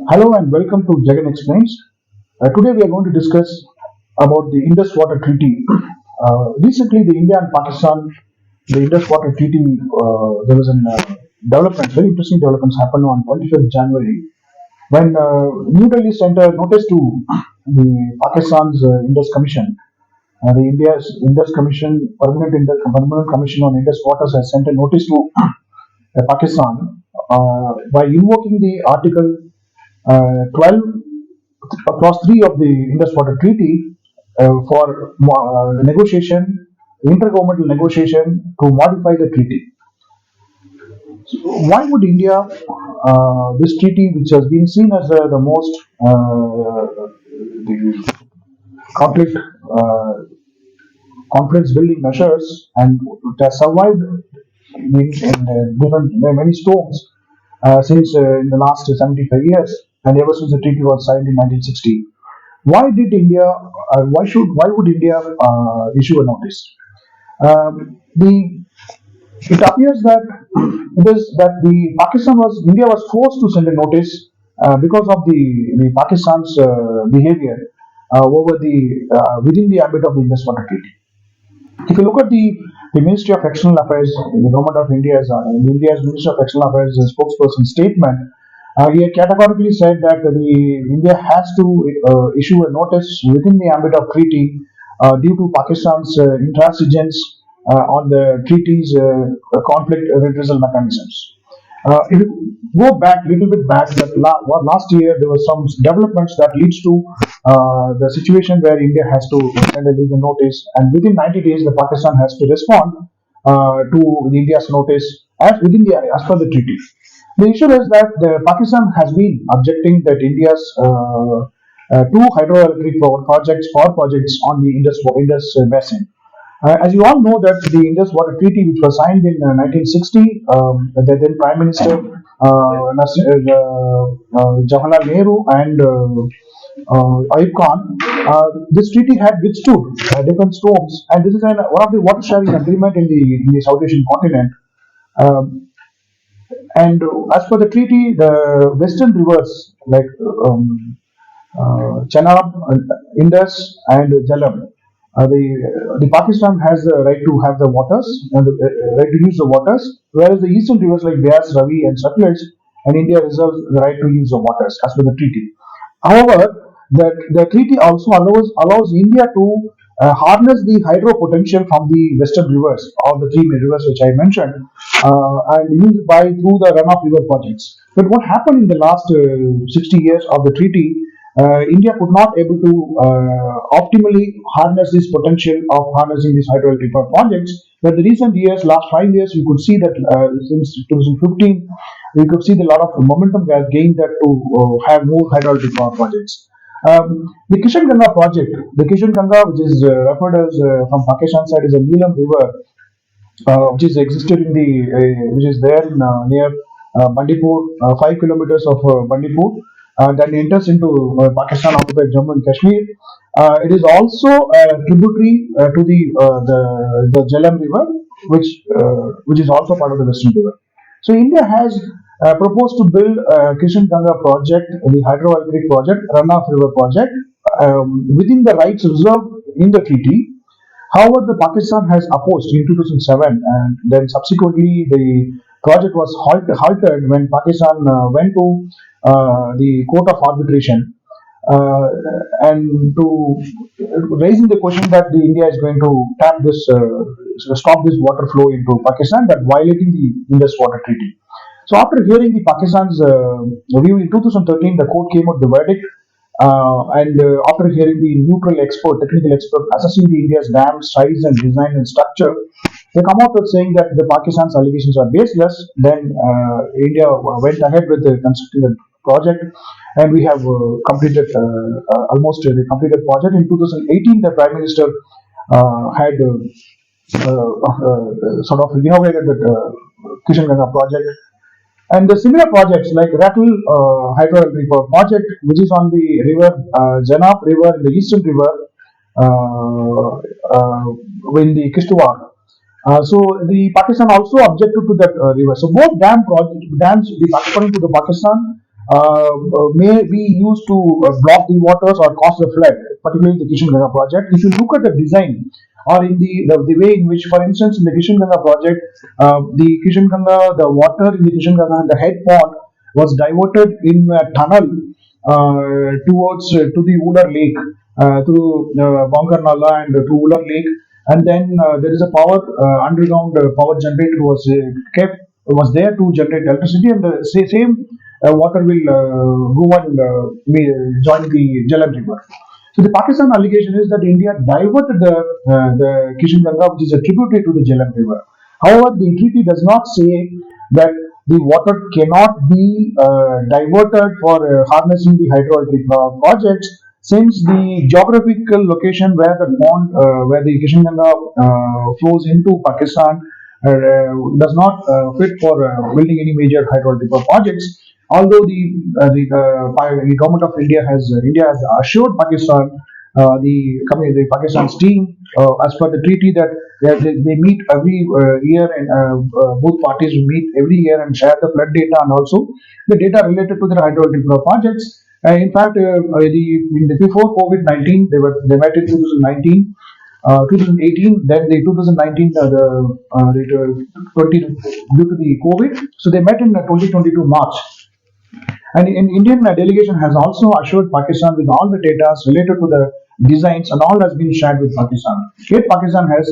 Hello and welcome to Jagan Explains. Today we are going to discuss about the Indus Water Treaty. Recently, the India and Pakistan, the Indus Water Treaty, there was a development, very interesting developments happened on 25th January when New Delhi sent a notice to the Pakistan's Indus Commission. The India's Indus Commission, Permanent Commission on Indus Waters has sent a notice to Pakistan by invoking the Article 12 clause 3 of the Indus Water Treaty for negotiation, intergovernmental negotiation to modify the treaty. So why would India, this treaty, which has been seen as the most the conflict conflicts building measures, and it has survived in different many storms since in the last 75 years, and ever since the treaty was signed in 1960. Why did India? Why would India issue a notice? The It appears that it is that the India was forced to send a notice because of the Pakistan's behavior over the within the ambit of the Indus Water Treaty. If you look at the Ministry of External Affairs, the Government of India's Ministry of External Affairs spokesperson statement, he had categorically said that India has to issue a notice within the ambit of treaty due to Pakistan's intransigence on the treaty's conflict redressal mechanisms. If you go back a little bit back, that last year there were some developments that leads to the situation where India has to send a legal notice, and within 90 days the Pakistan has to respond to the India's notice as per the treaty. The issue is that Pakistan has been objecting that India's two hydroelectric projects on the Indus basin. As you all know that the Indus Water Treaty, which was signed in 1960, the then Prime Minister Jawaharlal Nehru and Ayub Khan, this treaty had withstood different storms, and this is one of the water sharing agreement in the South Asian continent. And as per the treaty, the western rivers like Chenab, Indus, and Jhelum, the Pakistan has the right to have the waters and the right to use the waters, whereas the eastern rivers like Beas, Ravi, and Satluj, and India reserves the right to use the waters as per the treaty. However, the treaty also allows India to harness the hydro potential from the western rivers, or the three main rivers which I mentioned, and use it through the runoff river projects. But what happened in the last 60 years of the treaty, India could not able to optimally harness this potential of harnessing these hydroelectric power projects. But the recent years, last 5 years, you could see that since 2015, you could see the lot of momentum we have gained that to have more hydroelectric power projects. The Kishan Ganga project, which is referred as from Pakistan side, is a Neelam River, which is existed in which is there near Bandipur, 5 kilometers of Bandipur. Then enters into Pakistan occupied Jammu and Kashmir. It is also a tributary to the Jhelum River, which is also part of the Western River. So India has proposed to build Kishan Ganga project, the hydroelectric project, runoff river project, within the rights reserved in the treaty. However, the Pakistan has opposed in 2007, and then subsequently the project was halted when Pakistan went to the Court of Arbitration and to raising the question that India is going to stop this water flow into Pakistan, that violating the Indus Water Treaty. So after hearing the Pakistan's view in 2013, the court came out the verdict, and after hearing the technical expert assessing the India's dam size and design and structure, they come out with saying that the Pakistan's allegations are baseless. Then India went ahead with constructing the project, and we have completed almost the completed project. In 2018, the Prime Minister had sort of inaugurated the Kishan Ganga project. And the similar projects like Rattle hydroelectric power project, which is on the river Janap River, in the eastern river, in the Kishtwar. So the Pakistan also objected to that river. So both dams, according to the Pakistan, may be used to block the waters or cause the flood, particularly the Kishan Ganga project. If you look at the design or in the way in which, for instance, in the Kishan Ganga project, the Kishan Ganga, the water in the Kishan Ganga and the head pond was diverted in a tunnel towards to the Ular Lake, through Bankar Nala and to Ular Lake, and then there is a power underground power generator kept was there to generate electricity, and the same water will go and join the Jhelum river. So the Pakistan allegation is that India diverted the Kishan Ganga, which is a tributary to the Jhelum river. However, the treaty does not say that the water cannot be diverted for harnessing the hydroelectric projects, since the geographical location where the pond, where the Kishan Ganga flows into Pakistan, does not fit for building any major hydroelectric projects. Although the government of India has assured Pakistan, the Pakistan's team, as per the treaty, that they meet every year, and both parties will meet every year and share the flood data and also the data related to the hydroelectric projects. In fact, before COVID-19, they met in 2019. 2018, then the 2019, the 20 due to the COVID, so they met in 2022 March. And an Indian delegation has also assured Pakistan with all the data related to the designs, and all has been shared with Pakistan. Yet Pakistan has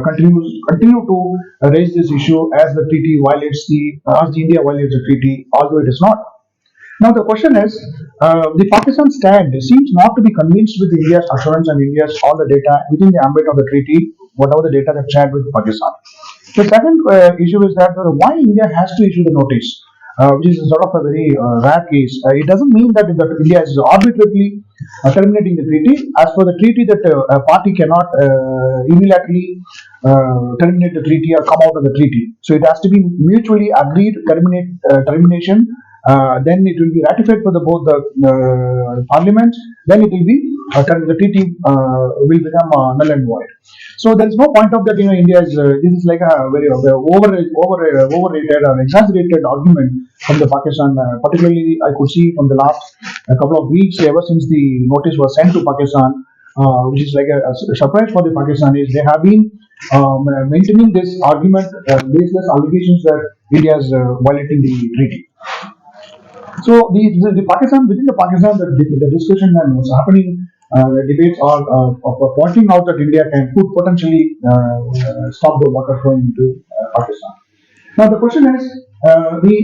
continue to raise this issue as the treaty violates as the India violates the treaty, although it is not. Now the question is, the Pakistan stand seems not to be convinced with India's assurance and India's all the data within the ambit of the treaty, whatever the data that shared with Pakistan. The second issue is that why India has to issue the notice, which is sort of a very rare case. It doesn't mean that India is arbitrarily terminating the treaty. As per the treaty, that a party cannot unilaterally terminate the treaty or come out of the treaty. So it has to be mutually agreed termination. Then it will be ratified for both the parliament. Then it will be the treaty will become null and void. So there is no point of that. India is this is like a very overrated or exaggerated argument from the Pakistan. Particularly, I could see from the last couple of weeks, ever since the notice was sent to Pakistan, which is like a surprise for the Pakistanis. They have been maintaining this argument, baseless allegations that India is violating the treaty. So the Pakistan within the Pakistan, the discussion that was happening, debates are pointing out that India could potentially stop the water flowing into Pakistan. Now the question is,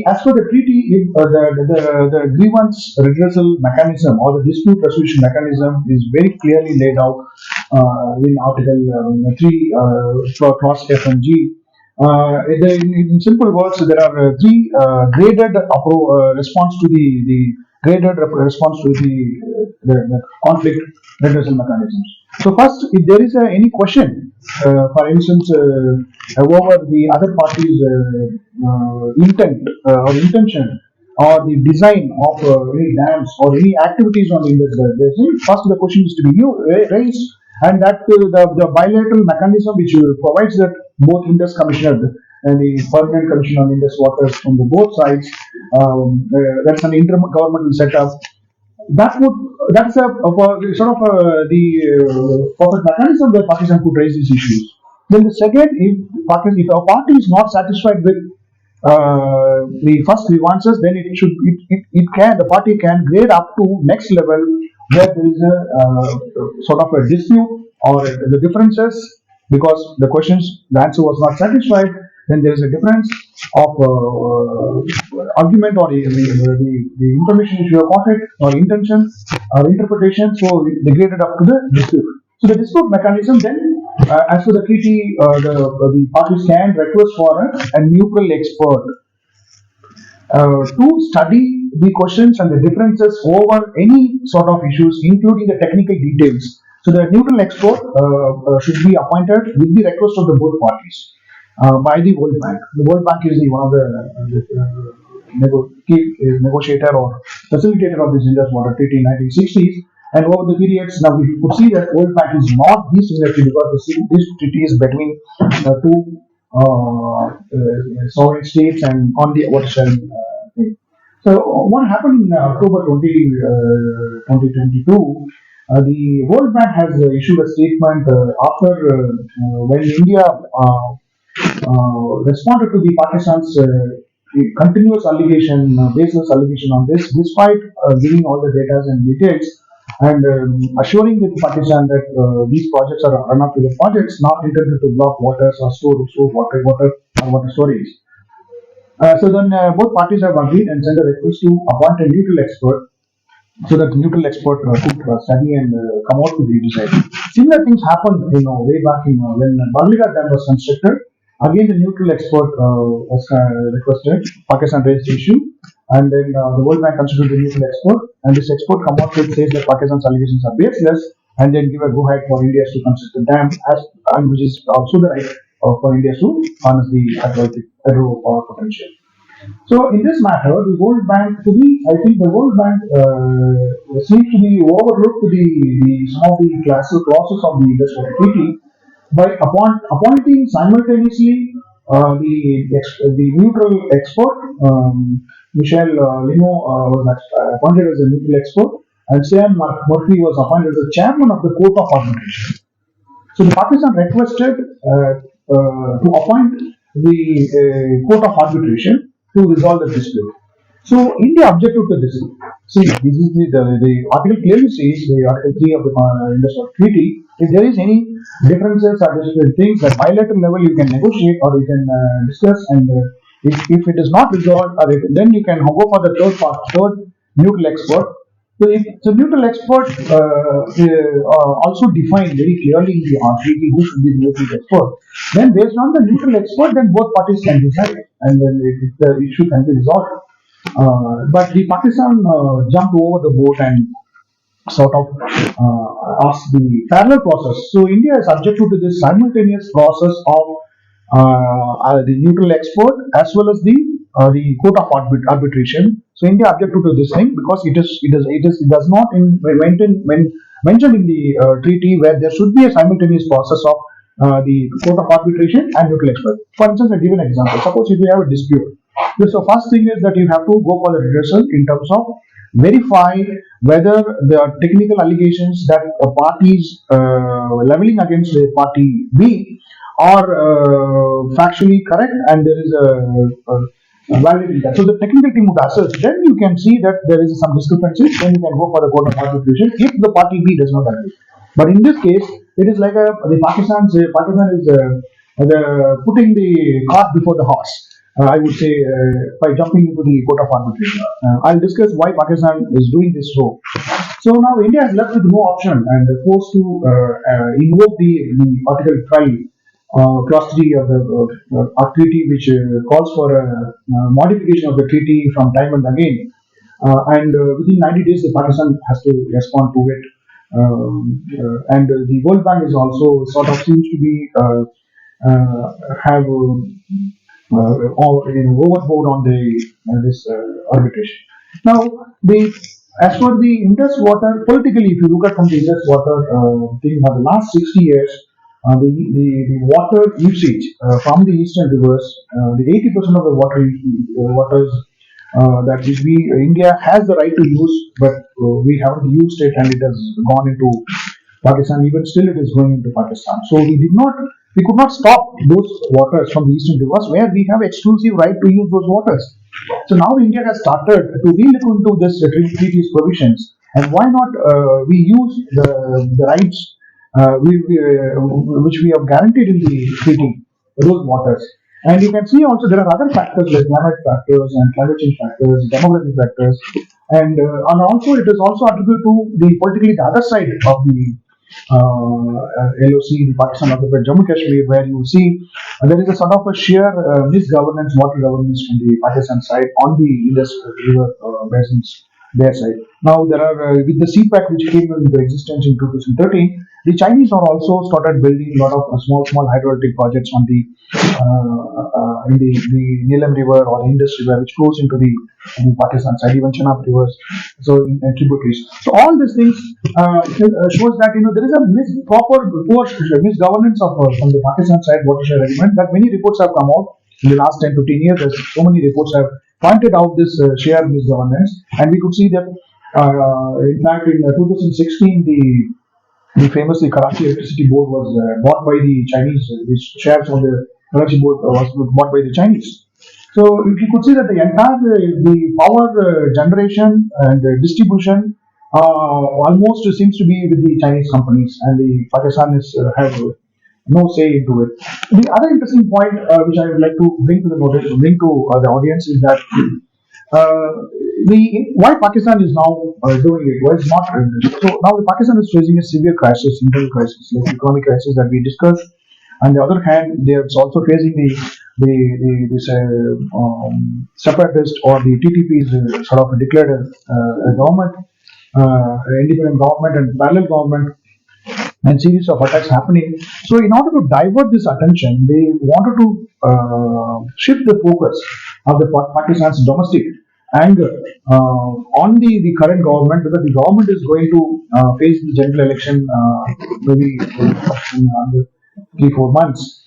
as per the treaty, if, the grievance redressal mechanism or the dispute resolution mechanism is very clearly laid out in Article 3, clause F and G. In simple words, there are three graded response to the graded response to the conflict redressal mechanisms. So first, if there is any question, for instance, over the other party's intent or intention or the design of any dams or any activities on the Indus basin, first the question is to be raised, and that the bilateral mechanism which provides that both Indus Commissioner and the Permanent Commission on Indus Waters from the both sides, that's an intergovernmental setup. That's a sort of the perfect mechanism where Pakistan could raise these issues. Then the second, if a party is not satisfied with the first grievances, then the party can grade up to next level where there is a sort of a dispute or the differences, because the answer was not satisfied. Then there is a difference of argument or the information which you have got it or intention or interpretation. So they graded up to the dispute. So the dispute mechanism then, as per the treaty, the parties can request for a neutral expert to study the questions and the differences over any sort of issues, including the technical details. So the neutral expert should be appointed with the request of the both parties by the World Bank. The World Bank is one of the key negotiator or facilitator of this Indus Water Treaty in 1960s. And over the periods, now we could see that World Bank is not the signatory, because this treaty is between two sovereign states and on the watershed thing. So what happened in October 2022? The World Bank has issued a statement after when India responded to the Pakistan's continuous allegation, baseless allegation on this, despite giving all the data and details and assuring the Pakistan that these projects are unapproved projects not intended to block waters or store water or water storage. So then both parties have agreed and sent a request to appoint a neutral expert so that the neutral expert could study and come out with the design. Similar things happened, way back in when Barliga Dam was constructed. Again, the neutral expert was requested. Pakistan raised the issue, and then the World Bank considered the neutral expert, and this expert come out with says that Pakistan's allegations are baseless, and then give a go ahead for India to construct the dam, and which is also the right for India to harness the hydro power potential. So in this matter, the World Bank, I think the World Bank seems to be overlooked some of the clauses of the Indus Treaty by appointing simultaneously the neutral expert. Michelle Lino was appointed as a neutral expert, and Sam Murphy was appointed as the chairman of the Court of Arbitration. So the Pakistan requested to appoint the Court of Arbitration to resolve the dispute. So India objected to this. See, this is the article clearly says, the Article 3 of the Indus Treaty, if there is any differences or different things at bilateral level, you can negotiate or you can discuss, and if it is not resolved, then you can go for the third neutral expert. So neutral expert also defined very clearly in the treaty who should be the neutral expert. Then based on the neutral expert, then both parties can decide, and then the issue can be resolved. But the Pakistan jumped over the boat and sort of asked the parallel process. So India is subjected to this simultaneous process of the neutral expert as well as the court of arbitration. So India objected to this thing because it does not mentioned in the treaty where there should be a simultaneous process of the court of arbitration and neutral expert. For instance, I give an example. Suppose if you have a dispute, so first thing is that you have to go for the redressal in terms of verify whether the technical allegations that a party is leveling against a party B are factually correct and there is a validity. So the technical team would assess. Then you can see that there is some discrepancy. Then you can go for the court of arbitration if the party B does not agree. But in this case, it is like Pakistan is putting the cart before the horse. I would say by jumping into the court of arbitration. I'll discuss why Pakistan is doing this so. So now India is left with no option and forced to invoke the Article 12, Clause 3 of the treaty, which calls for a modification of the treaty from time and again. And within 90 days, the Pakistan has to respond to it. And the World Bank is also sort of seems to be have overboard on this arbitration. Now, as for the Indus water, politically, if you look at from the Indus water thing for the last 60 years, the water usage from the eastern rivers, the 80% of the waters that India has the right to use, but we haven't used it, and it has gone into Pakistan. Even still, it is going into Pakistan. So we could not stop those waters from the eastern rivers where we have exclusive right to use those waters. So now India has started to re-look into this treaty's provisions, and why not we use the rights which we have guaranteed in the treaty, those waters. And you can see also there are other factors like climate factors and climate change factors, demographic factors, and also it is also attributed to the other side of the LOC, the Pakistan occupied Jammu Kashmir, where you see there is a sort of a sheer misgovernance, water governance from the Pakistan side on the Indus River basins, their side. Now there are with the CPAC which came into existence in 2013, the Chinese are also started building a lot of small hydroelectric projects on the in the Neelam River or the Indus River, which flows into the Pakistan side, even Chenab rivers, so in tributaries. So all these things shows that there is a misgovernance of from the Pakistan side watershed agreement. That many reports have come out in the last 10-15 years. So many reports have pointed out this sheer misgovernance, and we could see that. In fact, in 2016, the famously Karachi Electricity Board was bought by the Chinese. The shares of the Karachi Board was bought by the Chinese. So if you could see that the entire the power generation and distribution almost seems to be with the Chinese companies, and the Pakistan is have no say into it. The other interesting point which I would like to bring to the notice, bring to the audience is that uh, the why Pakistan is now doing it, why it's not doing it. So now the Pakistan is facing a severe crisis, internal crisis, like economic crisis that we discussed. On the other hand, they are also facing the this separatist or the TTP's sort of declared a government, independent government and parallel government, and series of attacks happening. So, in order to divert this attention, they wanted to shift the focus of the Pakistan's domestic anger on the current government, because the government is going to face the general election maybe in another 3 4 months.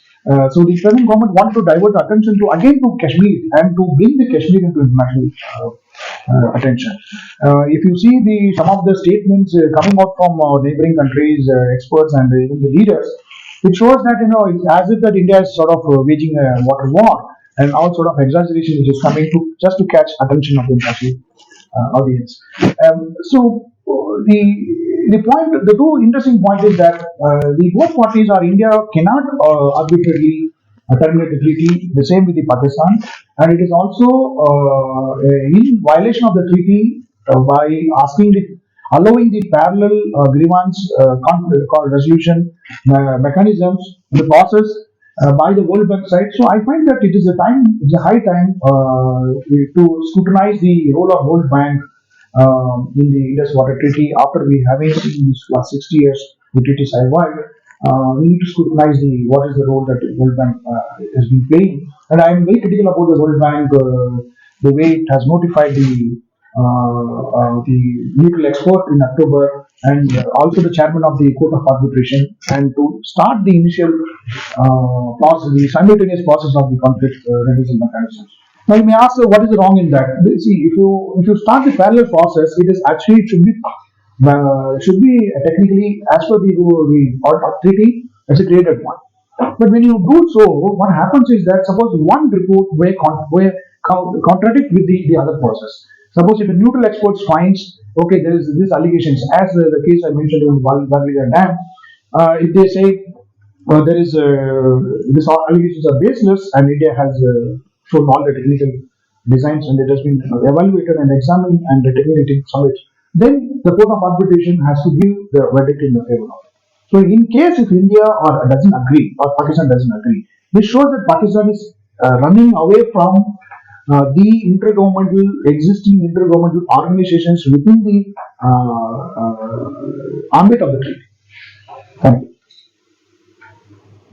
So the present government wanted to divert the attention to again to Kashmir and to bring the Kashmir into international attention. If you see the some of the statements coming out from neighboring countries, experts, and even the leaders, it shows that it's as if that India is sort of waging a water war, and all sort of exaggeration which is coming to just to catch attention of the international audience. The two interesting point is that the both parties are India cannot arbitrarily terminate the treaty. The same with the Pakistan, and it is also in violation of the treaty by asking the allowing the parallel grievance resolution mechanisms, the process by the World Bank side. So I find that it's a high time to scrutinize the role of World Bank in the Indus Water Treaty. After we having seen these last 60 years the treaty survived, we need to scrutinize what is the role that the World Bank has been playing. And I am very critical about the World Bank, the way it has notified the neutral expert in October, and also the chairman of the Court of Arbitration, and to start the initial process, the simultaneous process of the conflict resolution mechanism. Now you may ask, what is wrong in that? See, if you start the parallel process, it should be technically as per the treaty. It's a created one. But when you do so, what happens is that suppose one report where contradict with the other process. Suppose if a neutral expert finds, okay, there is this allegations, as the case I mentioned in Valvida Dam, if they say there is these allegations are baseless, and India has shown all the technical designs, and it has been evaluated and examined and the technical summit, then the Court of Arbitration has to give the verdict in the favor of it. So in case if India or doesn't agree or Pakistan doesn't agree, this shows that Pakistan is running away from the existing intergovernmental organizations within the ambit of the treaty. Thank you.